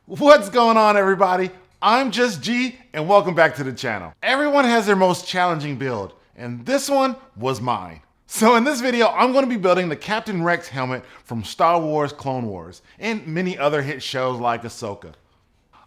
What's going on, everybody? I'm Just G, and welcome back to the channel. Everyone has their most challenging build, and this one was mine. So in this video, I'm going to be building the Captain Rex helmet from Star Wars Clone Wars and many other hit shows like Ahsoka.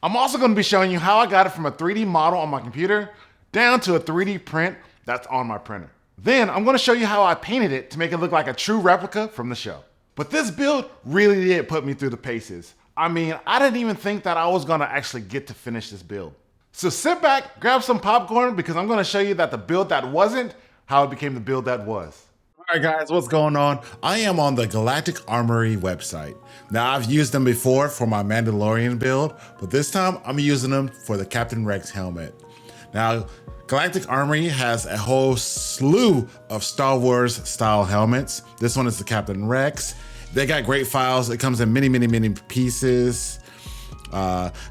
I'm also going to be showing you how I got it from a 3D model on my computer down to a 3D print that's on my printer. Then I'm going to show you how I painted it to make it look like a true replica from the show. But this build really did put me through the paces. I mean, I didn't even think that I was gonna actually get to finish this build. So sit back, grab some popcorn, because I'm gonna show you that the build that wasn't, how it became the build that was. All right, guys, what's going on? I am on the Galactic Armory website. Now, I've used them before for my Mandalorian build, but this time I'm using them for the Captain Rex helmet. Now, Galactic Armory has a whole slew of Star Wars style helmets. This one is the Captain Rex. They got great files. It comes in many pieces,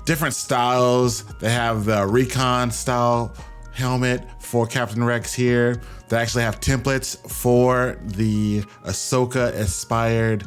different styles. They have the Recon style helmet for Captain Rex here. They actually have templates for the Ahsoka inspired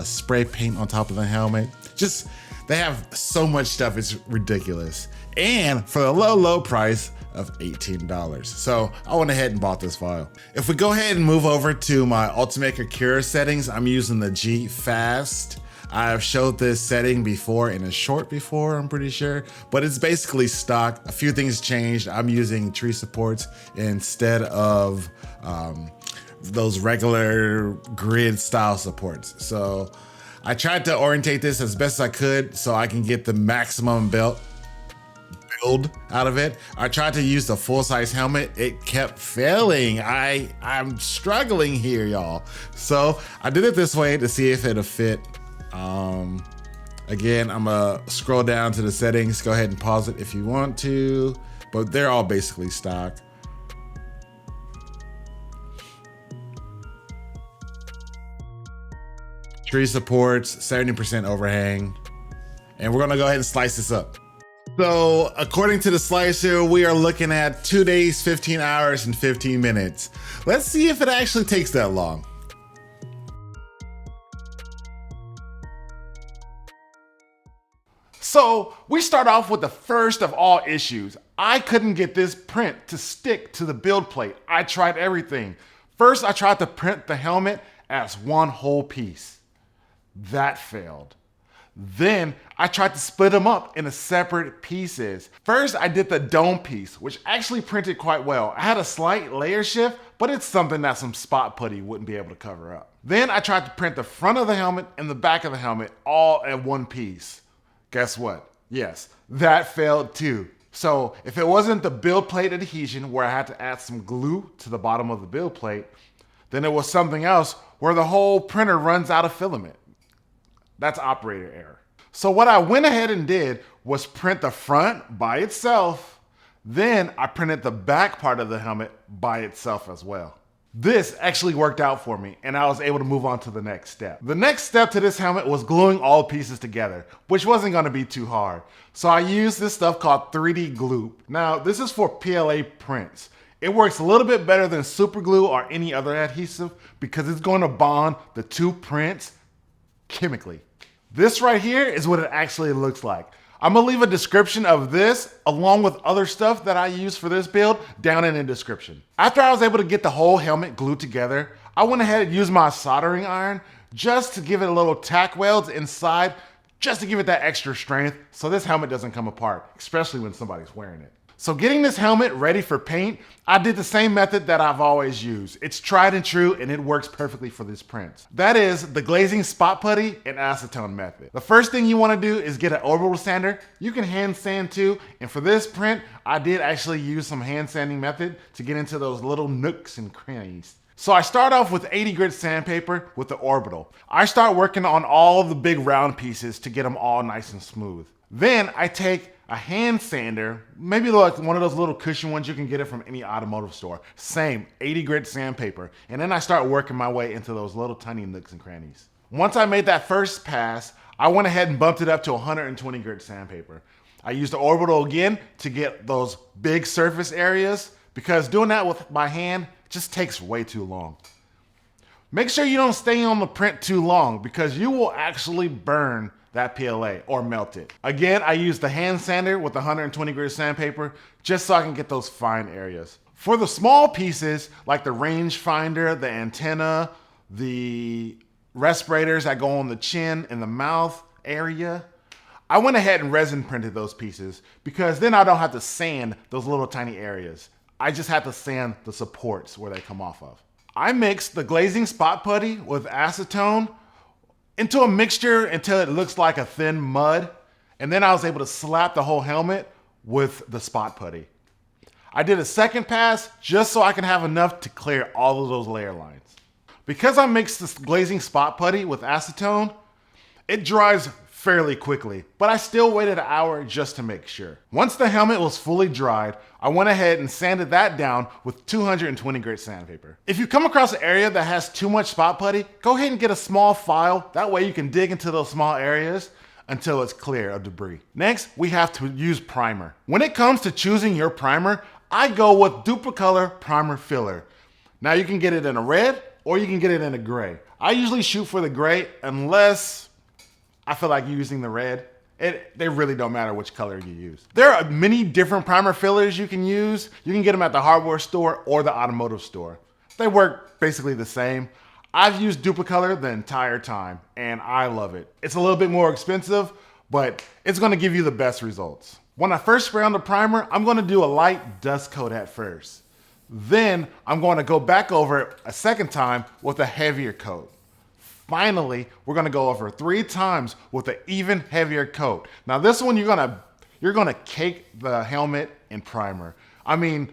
spray paint on top of the helmet. Just, they have so much stuff, it's ridiculous. And for the low price of $18. So I went ahead and bought this file. If we go ahead and move over to my Ultimaker Cure settings, I'm using the G Fast. I've showed this setting before in a short before, I'm pretty sure, but it's basically stock. A few things changed. I'm using tree supports instead of those regular grid style supports. So I tried to orientate this as best as I could so I can get the maximum build out of it. I tried to use the full-size helmet. It kept failing. I'm struggling here, y'all. So I did it this way to see if it'll fit. Again, I'm gonna scroll down to the settings. Go ahead and pause it if you want to, but they're all basically stock. Tree supports, 70% overhang. And we're gonna go ahead and slice this up. So according to the slicer, we are looking at 2 days, 15 hours, and 15 minutes. Let's see if it actually takes that long. So we start off with the first of all issues. I couldn't get this print to stick to the build plate. I tried everything. First, I tried to print the helmet as one whole piece. That failed. Then I tried to split them up into separate pieces. First, I did the dome piece, which actually printed quite well. I had a slight layer shift, but it's something that some spot putty wouldn't be able to cover up. Then I tried to print the front of the helmet and the back of the helmet all in one piece. Guess what? Yes, that failed too. So if it wasn't the build plate adhesion where I had to add some glue to the bottom of the build plate, then it was something else where the whole printer runs out of filament. That's operator error. So what I went ahead and did was print the front by itself. Then I printed the back part of the helmet by itself as well. This actually worked out for me and I was able to move on to the next step. The next step to this helmet was gluing all pieces together, which wasn't gonna be too hard. So I used this stuff called 3D Gloop. Now this is for PLA prints. It works a little bit better than super glue or any other adhesive because it's going to bond the two prints chemically. This right here is what it actually looks like. I'm gonna leave a description of this along with other stuff that I use for this build down in the description. After I was able to get the whole helmet glued together, I went ahead and used my soldering iron just to give it a little tack welds inside, just to give it that extra strength so this helmet doesn't come apart, especially when somebody's wearing it. So getting this helmet ready for paint, I did the same method that I've always used. It's tried and true and it works perfectly for this print. That is the glazing spot putty and acetone method. The first thing you wanna do is get an orbital sander. You can hand sand too, and for this print, I did actually use some hand sanding method to get into those little nooks and crannies. So I start off with 80 grit sandpaper with the orbital. I start working on all the big round pieces to get them all nice and smooth. Then I take a hand sander, maybe like one of those little cushion ones, you can get it from any automotive store. Same, 80 grit sandpaper. And then I start working my way into those little tiny nooks and crannies. Once I made that first pass, I went ahead and bumped it up to 120 grit sandpaper. I used the orbital again to get those big surface areas because doing that with my hand just takes way too long. Make sure you don't stay on the print too long because you will actually burn that PLA or melt it. Again, I use the hand sander with 120 grit sandpaper just so I can get those fine areas. For the small pieces, like the rangefinder, the antenna, the respirators that go on the chin and the mouth area, I went ahead and resin printed those pieces because then I don't have to sand those little tiny areas. I just have to sand the supports where they come off of. I mixed the glazing spot putty with acetone into a mixture until it looks like a thin mud. And then I was able to slap the whole helmet with the spot putty. I did a second pass just so I can have enough to clear all of those layer lines. Because I mixed this glazing spot putty with acetone, it dries fairly quickly, but I still waited an hour just to make sure. Once the helmet was fully dried, I went ahead and sanded that down with 220 grit sandpaper. If you come across an area that has too much spot putty, go ahead and get a small file. That way you can dig into those small areas until it's clear of debris. Next, we have to use primer. When it comes to choosing your primer, I go with Dupli-Color primer filler. Now you can get it in a red or you can get it in a gray. I usually shoot for the gray unless I feel like using the red. They really don't matter which color you use. There are many different primer fillers you can use. You can get them at the hardware store or the automotive store. They work basically the same. I've used Dupli-Color the entire time and I love it. It's a little bit more expensive, but it's gonna give you the best results. When I first spray on the primer, I'm gonna do a light dust coat at first. Then I'm gonna go back over it a second time with a heavier coat. Finally, we're gonna go over 3 times with an even heavier coat. Now this one, you're gonna cake the helmet in primer. I mean,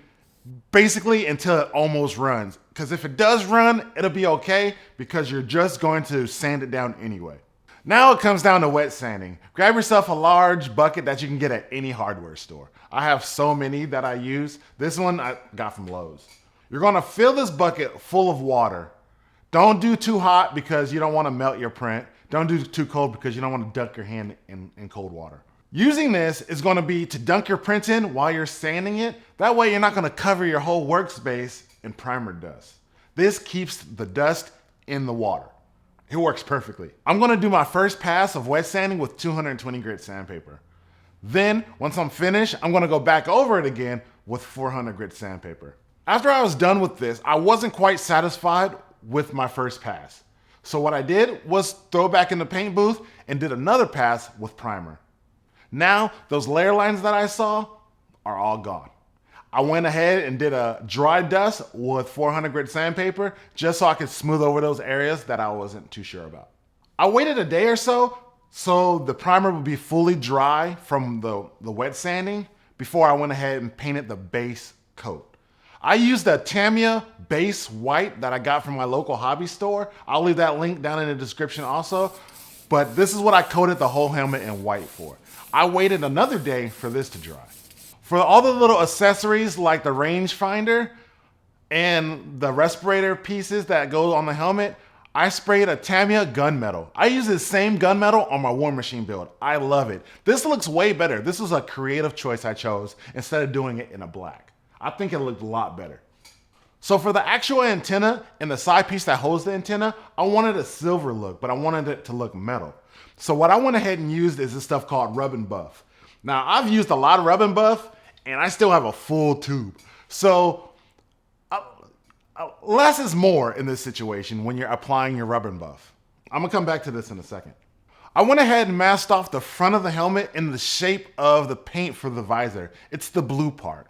basically until it almost runs. Because if it does run, it'll be okay because you're just going to sand it down anyway. Now it comes down to wet sanding. Grab yourself a large bucket that you can get at any hardware store. I have so many that I use. This one I got from Lowe's. You're gonna fill this bucket full of water. Don't do too hot because you don't wanna melt your print. Don't do too cold because you don't wanna dunk your hand in cold water. Using this is gonna be to dunk your print in while you're sanding it. That way you're not gonna cover your whole workspace in primer dust. This keeps the dust in the water. It works perfectly. I'm gonna do my first pass of wet sanding with 220 grit sandpaper. Then, once I'm finished, I'm gonna go back over it again with 400 grit sandpaper. After I was done with this, I wasn't quite satisfied with my first pass. So what I did was throw it back in the paint booth and did another pass with primer. Now, those layer lines that I saw are all gone. I went ahead and did a dry dust with 400 grit sandpaper just so I could smooth over those areas that I wasn't too sure about. I waited a day or so the primer would be fully dry from the wet sanding before I went ahead and painted the base coat. I used the Tamiya base white that I got from my local hobby store. I'll leave that link down in the description also. But this is what I coated the whole helmet in white for. I waited another day for this to dry. For all the little accessories like the rangefinder and the respirator pieces that go on the helmet, I sprayed a Tamiya gunmetal. I use the same gunmetal on my War Machine build. I love it. This looks way better. This was a creative choice I chose instead of doing it in a black. I think it looked a lot better. So for the actual antenna and the side piece that holds the antenna, I wanted a silver look, but I wanted it to look metal. So what I went ahead and used is this stuff called Rub and Buff. Now I've used a lot of Rub and Buff and I still have a full tube. So less is more in this situation when you're applying your Rub and Buff. I'm gonna come back to this in a second. I went ahead and masked off the front of the helmet in the shape of the paint for the visor. It's the blue part.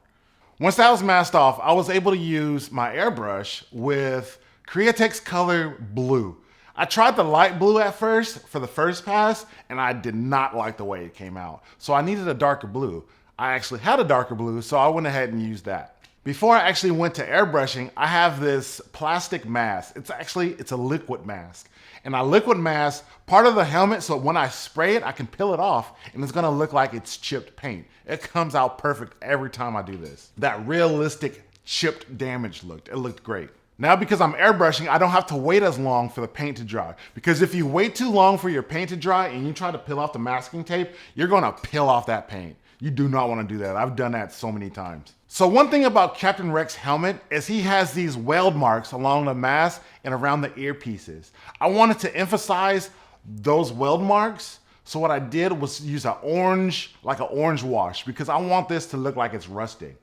Once that was masked off, I was able to use my airbrush with Createx Color Blue. I tried the light blue at first for the first pass, and I did not like the way it came out. So I needed a darker blue. I actually had a darker blue, so I went ahead and used that. Before I actually went to airbrushing, I have this plastic mask. It's a liquid mask. And I liquid mask part of the helmet so when I spray it, I can peel it off and it's gonna look like it's chipped paint. It comes out perfect every time I do this. That realistic chipped damage look, it looked great. Now because I'm airbrushing, I don't have to wait as long for the paint to dry. Because if you wait too long for your paint to dry and you try to peel off the masking tape, you're gonna peel off that paint. You do not wanna do that. I've done that so many times. So one thing about Captain Rex's helmet is he has these weld marks along the mask and around the earpieces. I wanted to emphasize those weld marks, So what I did was use an orange wash because I want this to look like it's rusting.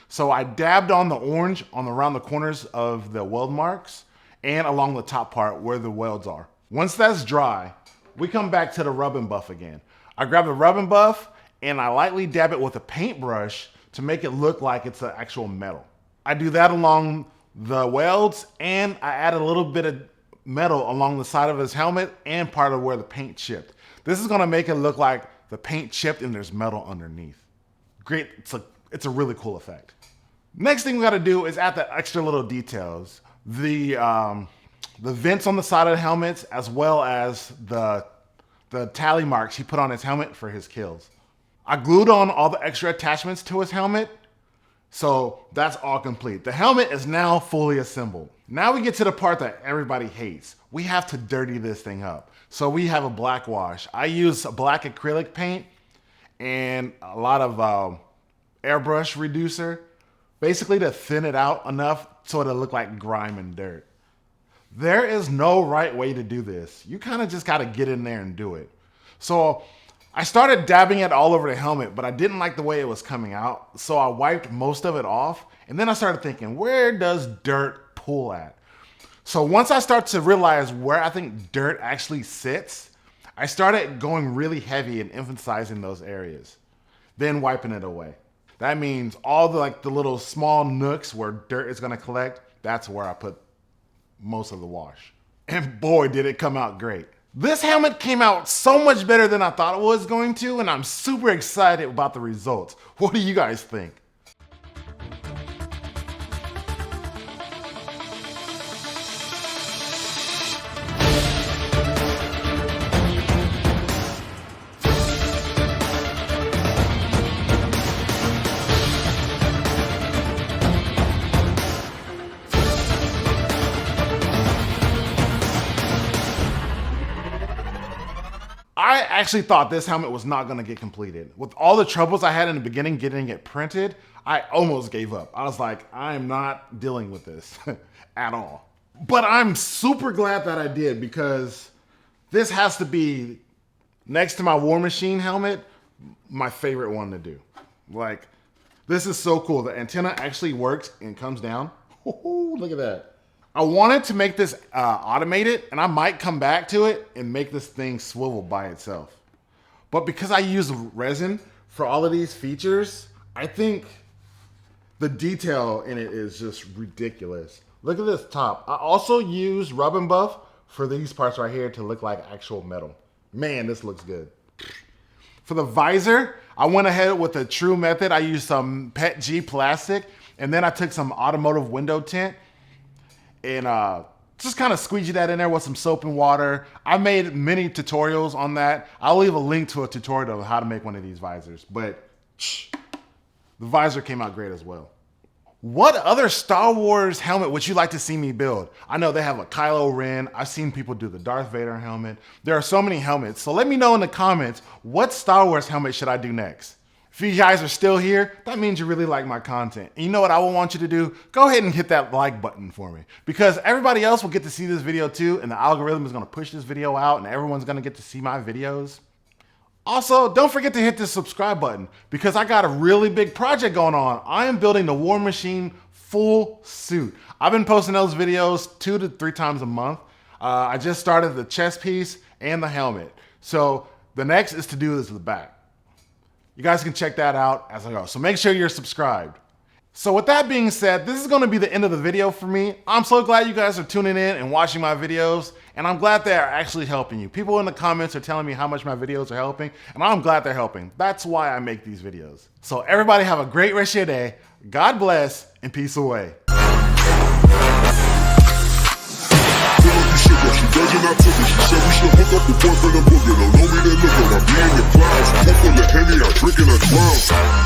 So I dabbed on the orange around the corners of the weld marks and along the top part where the welds are. Once that's dry, we come back to the rub and buff again. I grab the rub and buff and I lightly dab it with a paintbrush to make it look like it's an actual metal. I do that along the welds, and I add a little bit of metal along the side of his helmet and part of where the paint chipped. This is gonna make it look like the paint chipped and there's metal underneath. Great, it's a really cool effect. Next thing we gotta do is add the extra little details. The vents on the side of the helmets, as well as the tally marks he put on his helmet for his kills. I glued on all the extra attachments to his helmet, so that's all complete. The helmet is now fully assembled. Now we get to the part that everybody hates. We have to dirty this thing up. So we have a black wash. I use a black acrylic paint and a lot of airbrush reducer, basically to thin it out enough so it'll look like grime and dirt. There is no right way to do this. You kind of just got to get in there and do it. So I started dabbing it all over the helmet, but I didn't like the way it was coming out. So I wiped most of it off. And then I started thinking, where does dirt pull at? So once I start to realize where I think dirt actually sits, I started going really heavy and emphasizing those areas, then wiping it away. That means all the little small nooks where dirt is gonna collect, that's where I put most of the wash. And boy, did it come out great. This helmet came out so much better than I thought it was going to, and I'm super excited about the results. What do you guys think? I actually thought this helmet was not gonna get completed. With all the troubles I had in the beginning getting it printed, I almost gave up. I was like, I am not dealing with this at all. But I'm super glad that I did, because this has to be, next to my War Machine helmet, my favorite one to do. Like, this is so cool. The antenna actually works and comes down. Ooh, look at that. I wanted to make this automated, and I might come back to it and make this thing swivel by itself. But because I use resin for all of these features, I think the detail in it is just ridiculous. Look at this top. I also used rub and buff for these parts right here to look like actual metal. Man, this looks good. For the visor, I went ahead with a true method. I used some PETG plastic, and then I took some automotive window tint and just kind of squeegee that in there with some soap and water. I made many tutorials on that. I'll leave a link to a tutorial of how to make one of these visors, but the visor came out great as well. What other Star Wars helmet would you like to see me build? I know they have a Kylo Ren. I've seen people do the Darth Vader helmet. There are so many helmets. So let me know in the comments, what Star Wars helmet should I do next? If you guys are still here, that means you really like my content. And you know what I will want you to do? Go ahead and hit that like button for me, because everybody else will get to see this video too, and the algorithm is gonna push this video out and everyone's gonna get to see my videos. Also, don't forget to hit the subscribe button, because I got a really big project going on. I am building the War Machine full suit. I've been posting those videos 2 to 3 times a month. I just started the chest piece and the helmet. So the next is to do this to the back. You guys can check that out as I go. So make sure you're subscribed. So with that being said, this is gonna be the end of the video for me. I'm so glad you guys are tuning in and watching my videos, and I'm glad they are actually helping you. People in the comments are telling me how much my videos are helping, and I'm glad they're helping. That's why I make these videos. So everybody have a great rest of your day. God bless, and peace away. She begging, I took it. She said we should hook up before for the booger. Don't know me, they look at. I'm being the clouds. Full full of Henny, I'm drinking a 12.